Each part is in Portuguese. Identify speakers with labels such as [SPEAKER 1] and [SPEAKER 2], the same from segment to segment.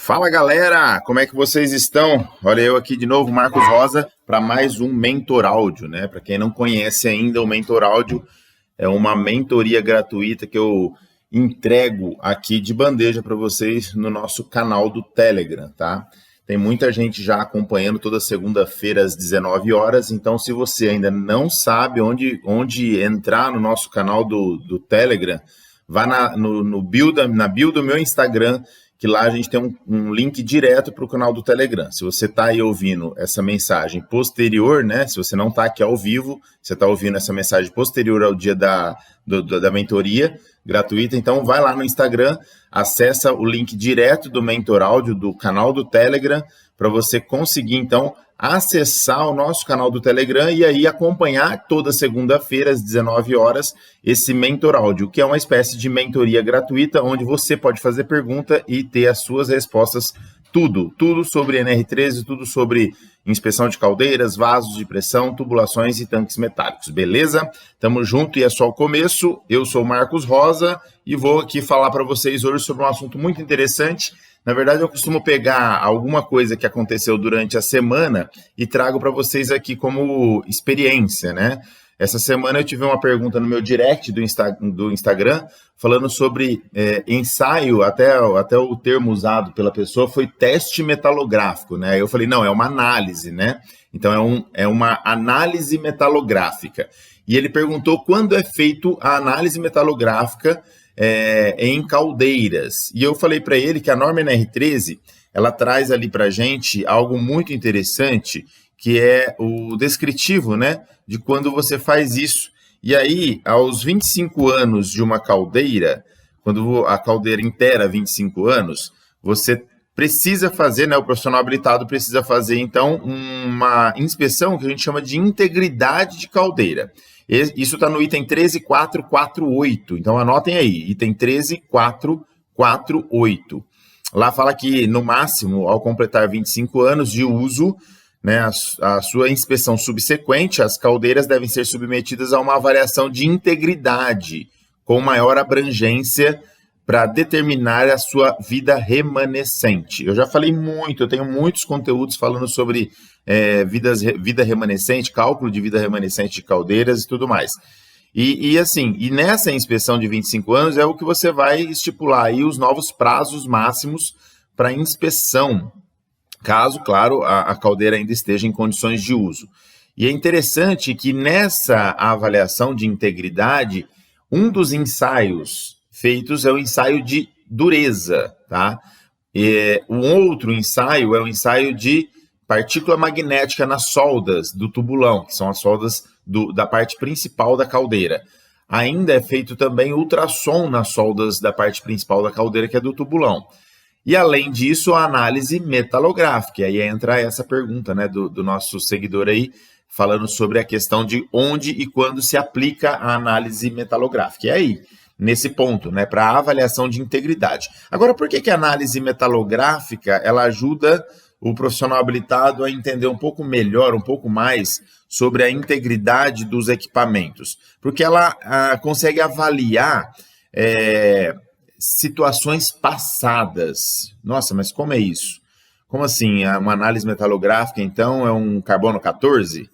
[SPEAKER 1] Fala galera, como é que vocês estão? Olha eu aqui de novo, Marcos Rosa, para mais um Mentor Áudio, né? Para quem não conhece ainda, o Mentor Áudio é uma mentoria gratuita que eu entrego aqui de bandeja para vocês no nosso canal do Telegram, tá? Tem muita gente já acompanhando toda segunda-feira às 19 horas, então se você ainda não sabe onde entrar no nosso canal do Telegram, vá na bio do meu Instagram, que lá a gente tem um link direto para o canal do Telegram. Se você está aí ouvindo essa mensagem posterior, né? Se você não está aqui ao vivo, você está ouvindo essa mensagem posterior ao dia da mentoria gratuita, então vai lá no Instagram, acessa o link direto do Mentor Áudio, do canal do Telegram, para você conseguir, então, acessar o nosso canal do Telegram e aí acompanhar toda segunda-feira às 19 horas esse Mentor Áudio, que é uma espécie de mentoria gratuita onde você pode fazer pergunta e ter as suas respostas, tudo sobre NR13, tudo sobre inspeção de caldeiras, vasos de pressão, tubulações e tanques metálicos, beleza? Tamo junto e é só o começo. Eu sou o Marcos Rosa e vou aqui falar para vocês hoje sobre um assunto muito interessante. Na verdade, eu costumo pegar alguma coisa que aconteceu durante a semana e trago para vocês aqui como experiência, né? Essa semana eu tive uma pergunta no meu direct do Instagram falando sobre ensaio, até o termo usado pela pessoa foi teste metalográfico, né? Eu falei, não, é uma análise, né? Então é uma análise metalográfica. E ele perguntou quando é feito a análise metalográfica em caldeiras. E eu falei para ele que a norma NR13, ela traz ali para a gente algo muito interessante, que é o descritivo, né, de quando você faz isso. E aí, aos 25 anos de uma caldeira, quando a caldeira inteira 25 anos, você precisa fazer, né, o profissional habilitado precisa fazer, então, uma inspeção que a gente chama de integridade de caldeira. Isso está no item 13448, então anotem aí, item 13448. Lá fala que, no máximo, ao completar 25 anos de uso, né, a sua inspeção subsequente, as caldeiras devem ser submetidas a uma avaliação de integridade com maior abrangência para determinar a sua vida remanescente. Eu já falei muito, eu tenho muitos conteúdos falando sobre vida remanescente, cálculo de vida remanescente de caldeiras e tudo mais. E nessa inspeção de 25 anos é o que você vai estipular aí os novos prazos máximos para inspeção, caso, claro, a caldeira ainda esteja em condições de uso. E é interessante que nessa avaliação de integridade, um dos ensaios feitos é o ensaio de dureza, tá? Um outro ensaio é o ensaio de partícula magnética nas soldas do tubulão, que são as soldas da parte principal da caldeira. Ainda é feito também ultrassom nas soldas da parte principal da caldeira, que é do tubulão. E, além disso, a análise metalográfica. E aí entra essa pergunta, né, do nosso seguidor aí, falando sobre a questão de onde e quando se aplica a análise metalográfica. E aí, nesse ponto, né, para a avaliação de integridade. Agora, por que a análise metalográfica ela ajuda o profissional habilitado a entender um pouco melhor, um pouco mais sobre a integridade dos equipamentos? Porque ela consegue avaliar situações passadas. Nossa, mas como é isso? Como assim? Uma análise metalográfica, então, é um carbono 14?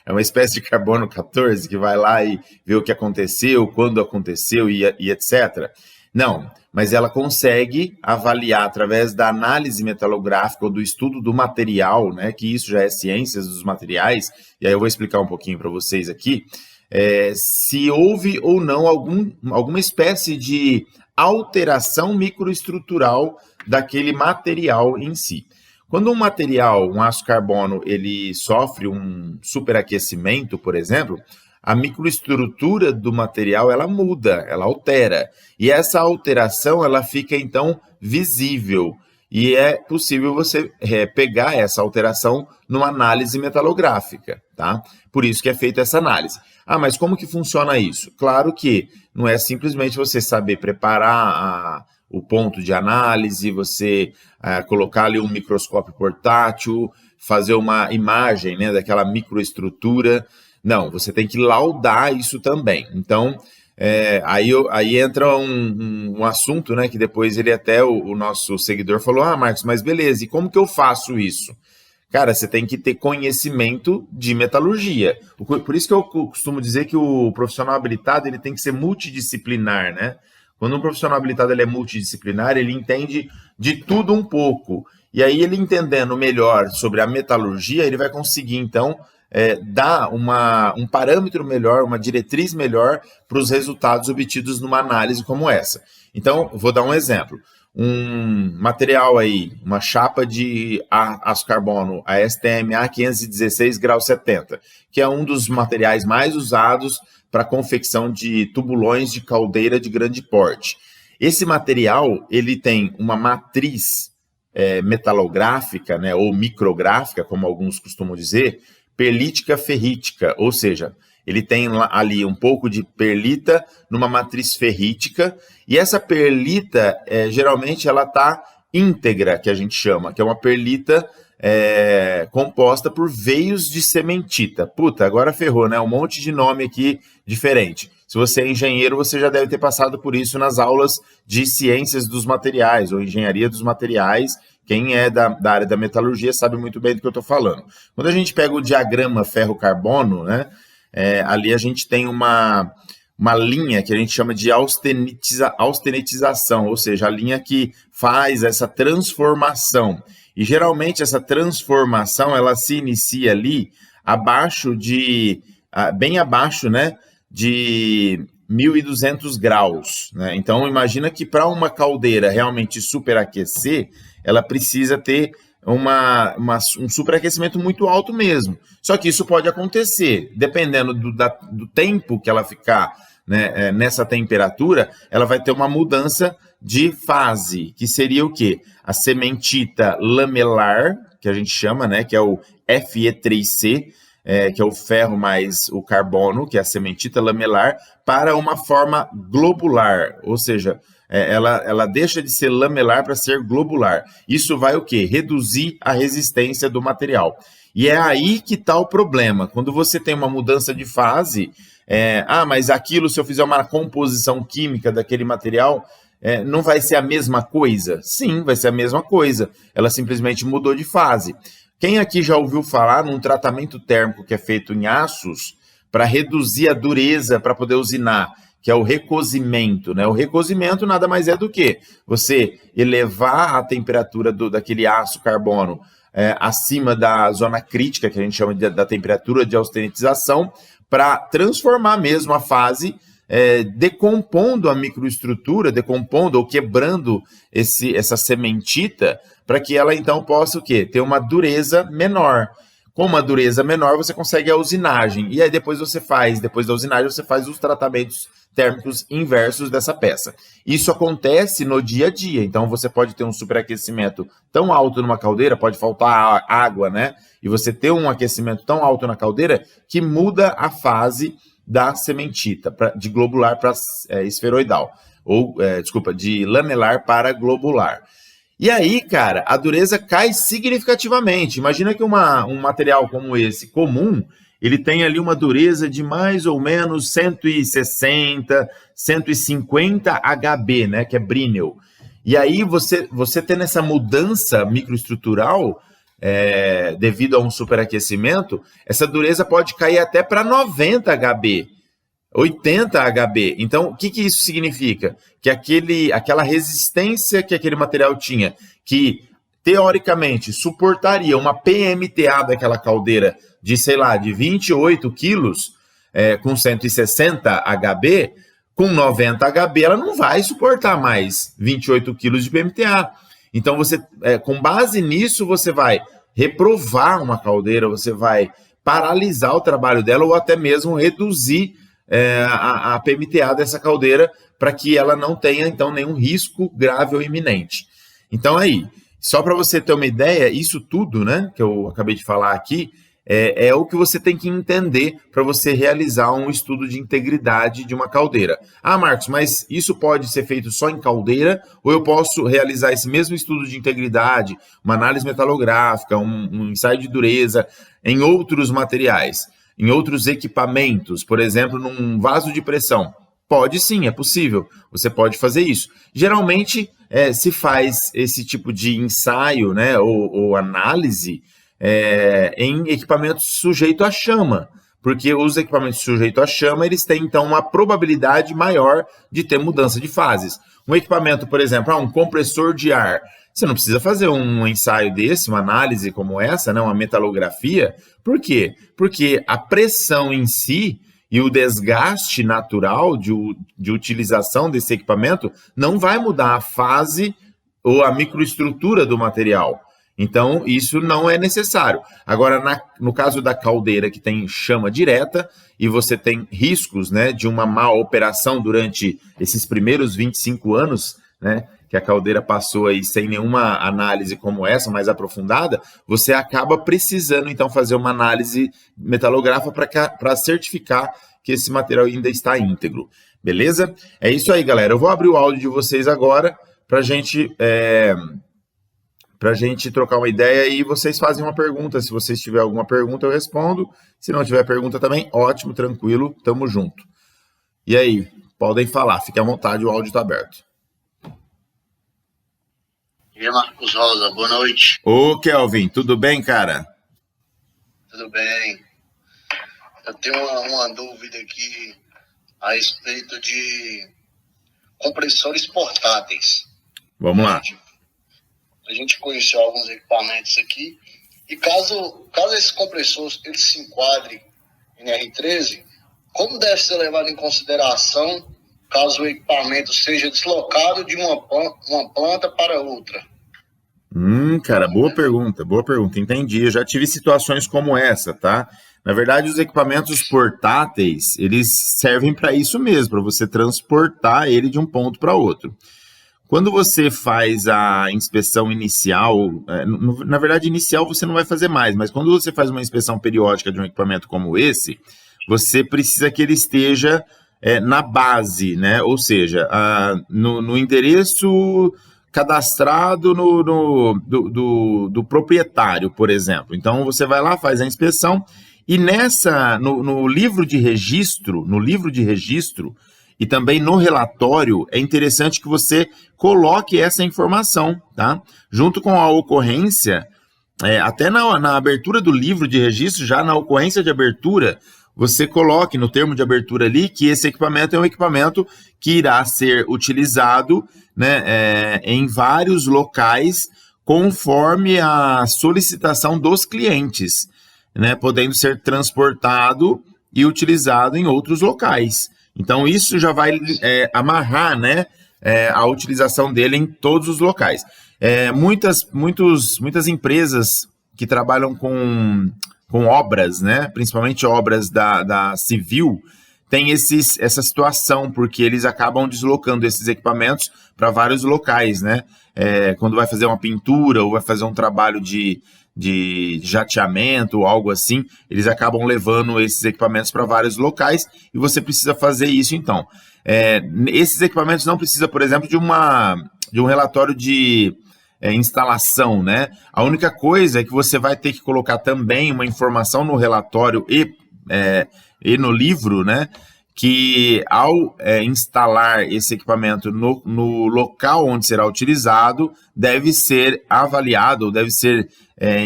[SPEAKER 1] É uma espécie de carbono 14 que vai lá e vê o que aconteceu, quando aconteceu e etc. Não, mas ela consegue avaliar através da análise metalográfica ou do estudo do material, né, que isso já é ciências dos materiais, e aí eu vou explicar um pouquinho para vocês aqui, se houve ou não alguma espécie de alteração microestrutural daquele material em si. Quando um material, um aço carbono, ele sofre um superaquecimento, por exemplo, a microestrutura do material ela muda, ela altera. E essa alteração ela fica, então, visível. E é possível você pegar essa alteração numa análise metalográfica, tá? Por isso que é feita essa análise. Ah, mas como que funciona isso? Claro que não é simplesmente você saber preparar o ponto de análise, você colocar ali um microscópio portátil, fazer uma imagem, né, daquela microestrutura. Não, você tem que laudar isso também. Então, Aí entra um assunto, né, que depois ele até, o nosso seguidor falou, Marcos, mas beleza, e como que eu faço isso? Cara, você tem que ter conhecimento de metalurgia. Por isso que eu costumo dizer que o profissional habilitado ele tem que ser multidisciplinar, né? Quando um profissional habilitado ele é multidisciplinar, ele entende de tudo um pouco. E aí ele entendendo melhor sobre a metalurgia, ele vai conseguir, então, dar um parâmetro melhor, uma diretriz melhor para os resultados obtidos numa análise como essa. Então, vou dar um exemplo. Um material aí, uma chapa de aço carbono, a STM A516 grau 70, que é um dos materiais mais usados para confecção de tubulões de caldeira de grande porte. Esse material, ele tem uma matriz metalográfica, né, ou micrográfica, como alguns costumam dizer, perlítica ferrítica, ou seja, ele tem ali um pouco de perlita numa matriz ferrítica, e essa perlita, geralmente, ela está íntegra, que a gente chama, que é uma perlita composta por veios de cementita. Puta, agora ferrou, né? Um monte de nome aqui diferente. Se você é engenheiro, você já deve ter passado por isso nas aulas de ciências dos materiais, ou engenharia dos materiais. Quem é da área da metalurgia sabe muito bem do que eu estou falando. Quando a gente pega o diagrama ferro-carbono, né? Ali a gente tem uma linha que a gente chama de austenitização, ou seja, a linha que faz essa transformação. E geralmente essa transformação ela se inicia ali bem abaixo, né, de 1.200 graus. Né? Então imagina que para uma caldeira realmente superaquecer, ela precisa ter um superaquecimento muito alto mesmo. Só que isso pode acontecer, dependendo do tempo que ela ficar, né, nessa temperatura, ela vai ter uma mudança de fase, que seria o quê? A cementita lamelar, que a gente chama, né, que é o Fe3C, que é o ferro mais o carbono, que é a cementita lamelar, para uma forma globular, ou seja, ela deixa de ser lamelar para ser globular. Isso vai o quê? Reduzir a resistência do material. E é aí que está o problema. Quando você tem uma mudança de fase, mas aquilo, se eu fizer uma composição química daquele material, não vai ser a mesma coisa? Sim, vai ser a mesma coisa. Ela simplesmente mudou de fase. Quem aqui já ouviu falar num tratamento térmico que é feito em aços para reduzir a dureza, para poder usinar, que é o recozimento, né? O recozimento nada mais é do que você elevar a temperatura daquele aço carbono acima da zona crítica, que a gente chama da temperatura de austenitização, para transformar mesmo a fase, decompondo a microestrutura, decompondo ou quebrando essa cementita, para que ela então possa o quê? Ter uma dureza menor. Com uma dureza menor, você consegue a usinagem. E aí depois da usinagem, você faz os tratamentos térmicos inversos dessa peça. Isso acontece no dia a dia. Então, você pode ter um superaquecimento tão alto numa caldeira, pode faltar água, né? E você ter um aquecimento tão alto na caldeira que muda a fase da cementita, de globular para esferoidal. De lamelar para globular. E aí, cara, a dureza cai significativamente. Imagina que um material como esse, comum, ele tem ali uma dureza de mais ou menos 160, 150 HB, né, que é Brinell. E aí, você tendo essa mudança microestrutural, devido a um superaquecimento, essa dureza pode cair até para 90 HB. 80 HB. Então, o que isso significa? Que aquela resistência que aquele material tinha, que teoricamente suportaria uma PMTA daquela caldeira de, sei lá, de 28 quilos, com 160 HB, com 90 HB, ela não vai suportar mais 28 quilos de PMTA. Então, com base nisso, você vai reprovar uma caldeira, você vai paralisar o trabalho dela ou até mesmo reduzir a PMTA dessa caldeira para que ela não tenha, então, nenhum risco grave ou iminente. Então, aí, só para você ter uma ideia, isso tudo, né, que eu acabei de falar aqui, é o que você tem que entender para você realizar um estudo de integridade de uma caldeira. Marcos, mas isso pode ser feito só em caldeira ou eu posso realizar esse mesmo estudo de integridade, uma análise metalográfica, um ensaio de dureza em outros materiais? Em outros equipamentos, por exemplo, num vaso de pressão. Pode sim, é possível. Você pode fazer isso. Geralmente se faz esse tipo de ensaio, né, ou análise em equipamentos sujeitos à chama, porque os equipamentos sujeitos à chama, eles têm, então, uma probabilidade maior de ter mudança de fases. Um equipamento, por exemplo, um compressor de ar, você não precisa fazer um ensaio desse, uma análise como essa, né, uma metalografia. Por quê? Porque a pressão em si e o desgaste natural de utilização desse equipamento não vai mudar a fase ou a microestrutura do material. Então, isso não é necessário. Agora, no caso da caldeira que tem chama direta e você tem riscos, né, de uma má operação durante esses primeiros 25 anos, né, que a caldeira passou aí sem nenhuma análise como essa, mais aprofundada, você acaba precisando, então, fazer uma análise metalográfica para certificar que esse material ainda está íntegro. Beleza? É isso aí, galera. Eu vou abrir o áudio de vocês agora para a gente trocar uma ideia e vocês fazem uma pergunta. Se vocês tiverem alguma pergunta, eu respondo. Se não tiver pergunta também, ótimo, tranquilo, tamo junto. E aí, podem falar, fiquem à vontade, o áudio está aberto.
[SPEAKER 2] E aí, Marcos Rosa, boa noite.
[SPEAKER 1] Ô, Kelvin, tudo bem, cara?
[SPEAKER 2] Tudo bem. Eu tenho uma dúvida aqui a respeito de compressores portáteis.
[SPEAKER 1] Vamos lá.
[SPEAKER 2] A gente conheceu alguns equipamentos aqui e caso esse compressor ele se enquadre em R13, como deve ser levado em consideração caso o equipamento seja deslocado de uma planta para outra?
[SPEAKER 1] Cara, boa pergunta, entendi. Eu já tive situações como essa, tá? Na verdade, os equipamentos portáteis, eles servem para isso mesmo, para você transportar ele de um ponto para outro. Quando você faz a inspeção inicial, na verdade, inicial você não vai fazer mais, mas quando você faz uma inspeção periódica de um equipamento como esse, você precisa que ele esteja na base, né? Ou seja, no endereço cadastrado do proprietário, por exemplo. Então, você vai lá, faz a inspeção e no livro de registro, e também no relatório, é interessante que você coloque essa informação, tá? Junto com a ocorrência, até na abertura do livro de registro, já na ocorrência de abertura, você coloque no termo de abertura ali que esse equipamento é um equipamento que irá ser utilizado, né, em vários locais, conforme a solicitação dos clientes, né, podendo ser transportado e utilizado em outros locais. Então, isso já vai amarrar, né, a utilização dele em todos os locais. Muitas empresas que trabalham com obras, né, principalmente obras da civil, tem essa situação, porque eles acabam deslocando esses equipamentos para vários locais, né? Quando vai fazer uma pintura ou vai fazer um trabalho de jateamento ou algo assim, eles acabam levando esses equipamentos para vários locais e você precisa fazer isso, então. Esses equipamentos não precisam, por exemplo, de um relatório de instalação, né? A única coisa é que você vai ter que colocar também uma informação no relatório e no livro, né? Que ao instalar esse equipamento no local onde será utilizado, deve ser avaliado, deve ser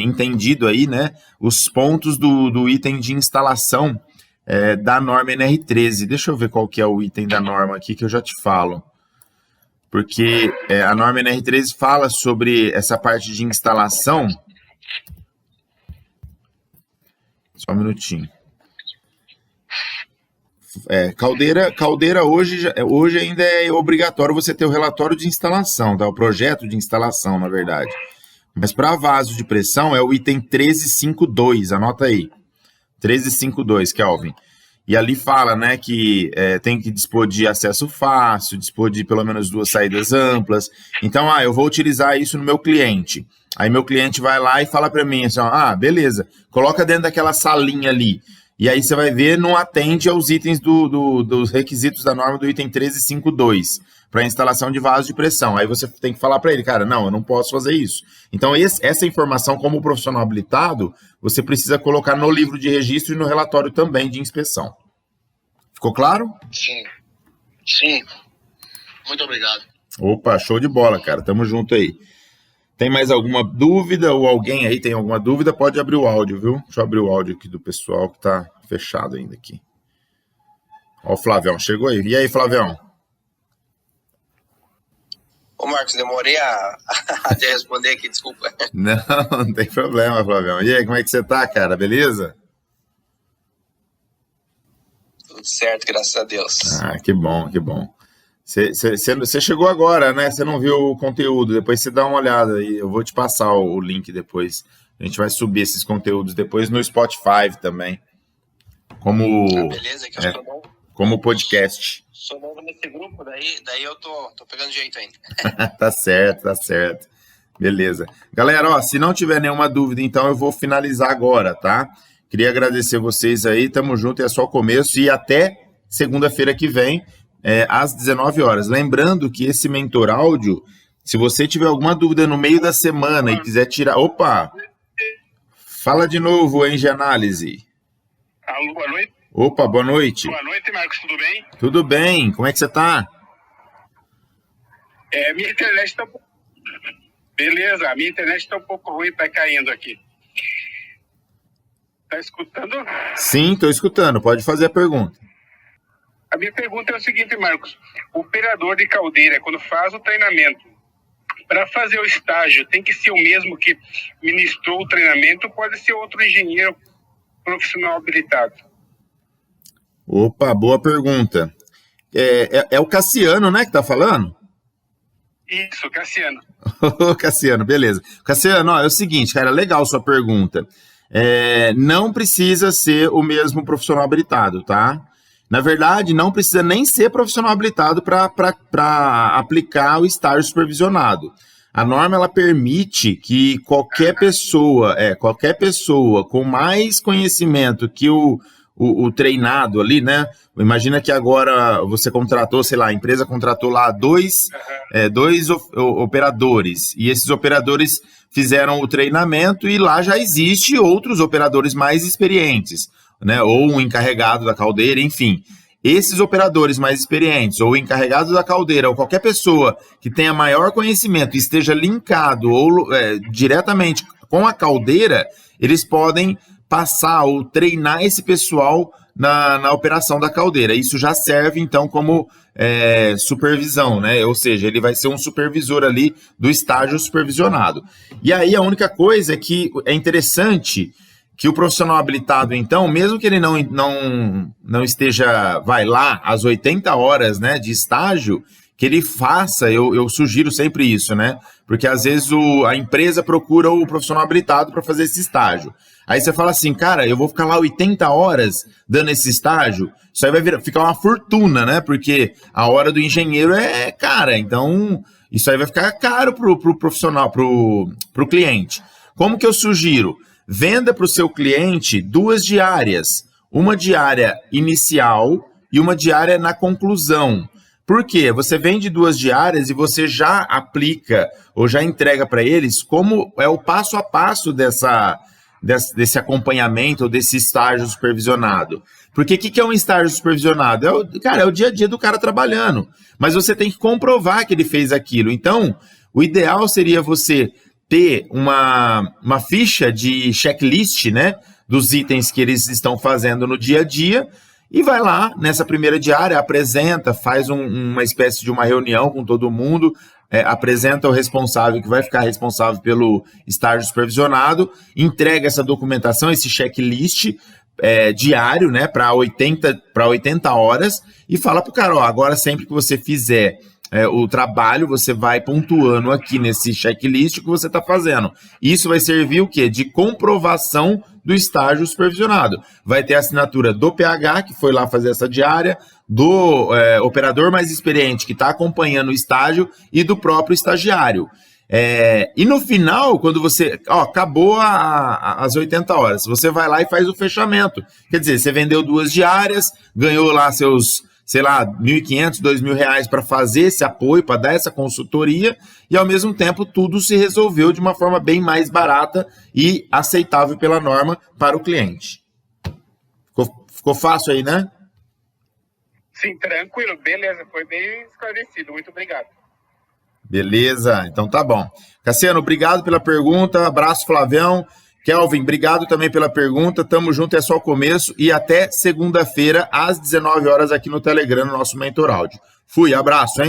[SPEAKER 1] entendido aí, né? Os pontos do item de instalação da norma NR13. Deixa eu ver qual que é o item da norma aqui que eu já te falo. Porque a norma NR13 fala sobre essa parte de instalação. Só um minutinho. Caldeira hoje ainda é obrigatório você ter o relatório de instalação, tá? O projeto de instalação, na verdade. Mas para vaso de pressão é o item 1352, anota aí. 1352, Kelvin. E ali fala, né, que tem que dispor de acesso fácil, dispor de pelo menos 2 saídas amplas. Então, eu vou utilizar isso no meu cliente. Aí meu cliente vai lá e fala para mim assim, beleza, coloca dentro daquela salinha ali. E aí você vai ver, não atende aos itens dos requisitos da norma do item 1352, para instalação de vaso de pressão. Aí você tem que falar para ele, cara, não, eu não posso fazer isso. Então, essa informação, como profissional habilitado, você precisa colocar no livro de registro e no relatório também de inspeção. Ficou claro?
[SPEAKER 2] Sim. Sim. Muito obrigado.
[SPEAKER 1] Opa, show de bola, cara. Tamo junto aí. Tem mais alguma dúvida ou alguém aí tem alguma dúvida? Pode abrir o áudio, viu? Deixa eu abrir o áudio aqui do pessoal que tá fechado ainda aqui. Ó, o Flavião chegou aí. E aí, Flavião?
[SPEAKER 3] Ô, Marcos, demorei a te responder aqui, desculpa.
[SPEAKER 1] Não tem problema, Flavião. E aí, como é que você tá, cara? Beleza?
[SPEAKER 3] Tudo certo, graças a Deus.
[SPEAKER 1] Ah, que bom, que bom. Você chegou agora, né? Você não viu o conteúdo. Depois você dá uma olhada aí. Eu vou te passar o link depois. A gente vai subir esses conteúdos depois no Spotify também. Como,
[SPEAKER 3] beleza, que eu sou novo.
[SPEAKER 1] Como podcast.
[SPEAKER 3] Sou novo nesse grupo, daí eu tô pegando jeito ainda.
[SPEAKER 1] Tá certo, tá certo. Beleza. Galera, ó, se não tiver nenhuma dúvida, então eu vou finalizar agora, tá? Queria agradecer vocês aí. Tamo junto, é só o começo. E até segunda-feira que vem, às 19 horas. Lembrando que esse mentor áudio, se você tiver alguma dúvida no meio da semana e quiser tirar... Opa! Fala de novo, Engie Análise.
[SPEAKER 4] Alô, boa noite.
[SPEAKER 1] Opa, boa noite.
[SPEAKER 4] Boa noite, Marcos, tudo bem?
[SPEAKER 1] Tudo bem, como é que você tá?
[SPEAKER 4] Minha internet tá um pouco... Beleza, a minha internet tá um pouco ruim, tá caindo aqui. Tá escutando?
[SPEAKER 1] Sim, tô escutando, pode fazer a pergunta.
[SPEAKER 4] A minha pergunta é o seguinte, Marcos. O operador de caldeira, quando faz o treinamento, para fazer o estágio, tem que ser o mesmo que ministrou o treinamento ou pode ser outro engenheiro profissional habilitado?
[SPEAKER 1] Opa, boa pergunta. É o Cassiano, né, que tá falando?
[SPEAKER 4] Isso, Cassiano.
[SPEAKER 1] Cassiano, beleza. Cassiano, ó, é o seguinte, cara, legal sua pergunta. Não precisa ser o mesmo profissional habilitado, tá? Na verdade, não precisa nem ser profissional habilitado para aplicar o estágio supervisionado. A norma ela permite que qualquer pessoa com mais conhecimento que o treinado ali, né? Imagina que agora você contratou, sei lá, a empresa contratou lá dois operadores, e esses operadores fizeram o treinamento e lá já existe outros operadores mais experientes, né? Ou um encarregado da caldeira, enfim. Esses operadores mais experientes, ou encarregados da caldeira, ou qualquer pessoa que tenha maior conhecimento e esteja linkado ou diretamente com a caldeira, eles podem passar ou treinar esse pessoal na operação da caldeira. Isso já serve, então, como supervisão, né? Ou seja, ele vai ser um supervisor ali do estágio supervisionado. E aí a única coisa é que é interessante que o profissional habilitado, então, mesmo que ele não esteja, vai lá, às 80 horas, né, de estágio, que ele faça, eu sugiro sempre isso, né? Porque às vezes a empresa procura o profissional habilitado para fazer esse estágio. Aí você fala assim, cara, eu vou ficar lá 80 horas dando esse estágio, isso aí vai ficar uma fortuna, né? Porque a hora do engenheiro é cara, então isso aí vai ficar caro pro profissional, pro cliente. Como que eu sugiro? Venda para o seu cliente 2 diárias, uma diária inicial e uma diária na conclusão. Por quê? Você vende 2 diárias e você já aplica ou já entrega para eles como é o passo a passo desse acompanhamento ou desse estágio supervisionado. Porque o que é um estágio supervisionado? É o dia a dia do cara trabalhando, mas você tem que comprovar que ele fez aquilo. Então, o ideal seria você ter uma ficha de checklist, né, dos itens que eles estão fazendo no dia a dia, e vai lá nessa primeira diária, apresenta, faz uma espécie de uma reunião com todo mundo, apresenta o responsável, que vai ficar responsável pelo estágio supervisionado, entrega essa documentação, esse checklist diário, né, para 80 horas, e fala para o cara, ó, agora sempre que você fizer o trabalho, você vai pontuando aqui nesse checklist o que você está fazendo. Isso vai servir o quê? De comprovação do estágio supervisionado. Vai ter a assinatura do PH, que foi lá fazer essa diária, do operador mais experiente, que está acompanhando o estágio, e do próprio estagiário. E no final, quando você... acabou as 80 horas, você vai lá e faz o fechamento. Quer dizer, você vendeu 2 diárias, ganhou lá seus... sei lá, R$1.500, R$2.000 para fazer esse apoio, para dar essa consultoria, e ao mesmo tempo tudo se resolveu de uma forma bem mais barata e aceitável pela norma para o cliente. Ficou fácil aí, né?
[SPEAKER 4] Sim, tranquilo, beleza, foi bem esclarecido, muito obrigado.
[SPEAKER 1] Beleza, então tá bom. Cassiano, obrigado pela pergunta, abraço, Flavião. Kelvin, obrigado também pela pergunta, tamo junto, é só o começo, e até segunda-feira, às 19 horas aqui no Telegram, no nosso Mentor Áudio. Fui, abraço, hein?